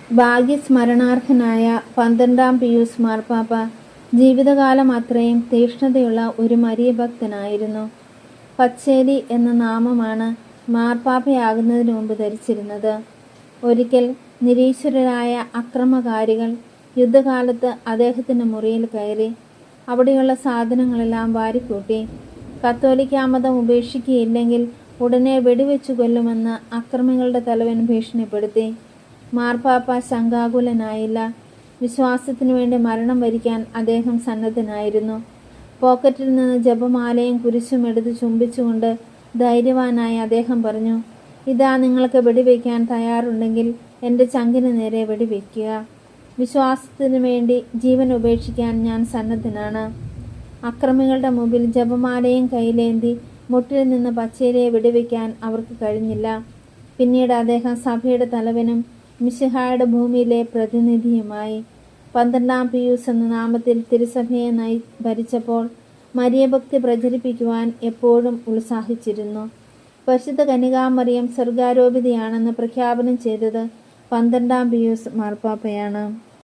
ഭാഗ്യസ്മരണാർഹനായ 12-ാം Pius മാർപ്പാപ്പ ജീവിതകാലം അത്രയും തീക്ഷ്ണതയുള്ള ഒരു മരിയഭക്തനായിരുന്നു. പച്ചേരി എന്ന നാമമാണ് മാർപ്പാപ്പയാകുന്നതിനു മുമ്പ് ധരിച്ചിരുന്നത്. ഒരിക്കൽ നിരീശ്വരരായ അക്രമകാരികൾ യുദ്ധകാലത്ത് അദ്ദേഹത്തിൻ്റെ മുറിയിൽ കയറി അവിടെയുള്ള സാധനങ്ങളെല്ലാം വാരിക്കൂട്ടി. കത്തോലിക്കാമതം ഉപേക്ഷിക്കുകയില്ലെങ്കിൽ ഉടനെ വെടിവെച്ചു കൊല്ലുമെന്ന് അക്രമികളുടെ തലവൻ ഭീഷണിപ്പെടുത്തി. മാർപ്പാപ്പ ശങ്കാകുലനായില്ല. വിശ്വാസത്തിനു വേണ്ടി മരണം വരിക്കാൻ അദ്ദേഹം സന്നദ്ധനായിരുന്നു. പോക്കറ്റിൽ നിന്ന് ജപമാലയും കുരിശും എടുത്ത് ചുംബിച്ചുകൊണ്ട് ധൈര്യവാനായി അദ്ദേഹം പറഞ്ഞു, "ഇതാ, നിങ്ങൾക്ക് വെടിവെക്കാൻ തയ്യാറുണ്ടെങ്കിൽ എൻ്റെ ചങ്കിന് നേരെ വെടിവെക്കുക. വിശ്വാസത്തിനു വേണ്ടി ജീവൻ ഉപേക്ഷിക്കാൻ ഞാൻ സന്നദ്ധനാണ്." അക്രമികളുടെ മുമ്പിൽ ജപമാലയും കയ്യിലേന്തി മുട്ടിൽ നിന്ന് പച്ചേരിയെ വെടിവെക്കാൻ അവർക്ക് കഴിഞ്ഞില്ല. പിന്നീട് അദ്ദേഹം സഭയുടെ തലവനും മിശിഹായുടെ ഭൂമിയിലെ പ്രതിനിധിയുമായി. 12-ാം പിയൂസ് എന്ന നാമത്തിൽ തിരുസഭയെ ഭരിച്ചപ്പോൾ മരിയഭക്തി പ്രചരിപ്പിക്കുവാൻ എപ്പോഴും ഉത്സാഹിച്ചിരുന്നു. പരിശുദ്ധ കന്യകാമറിയം സ്വർഗാരോപിതയാണെന്ന് പ്രഖ്യാപനം ചെയ്തത് 12-ാം പിയൂസ് മാർപ്പാപ്പയാണ്.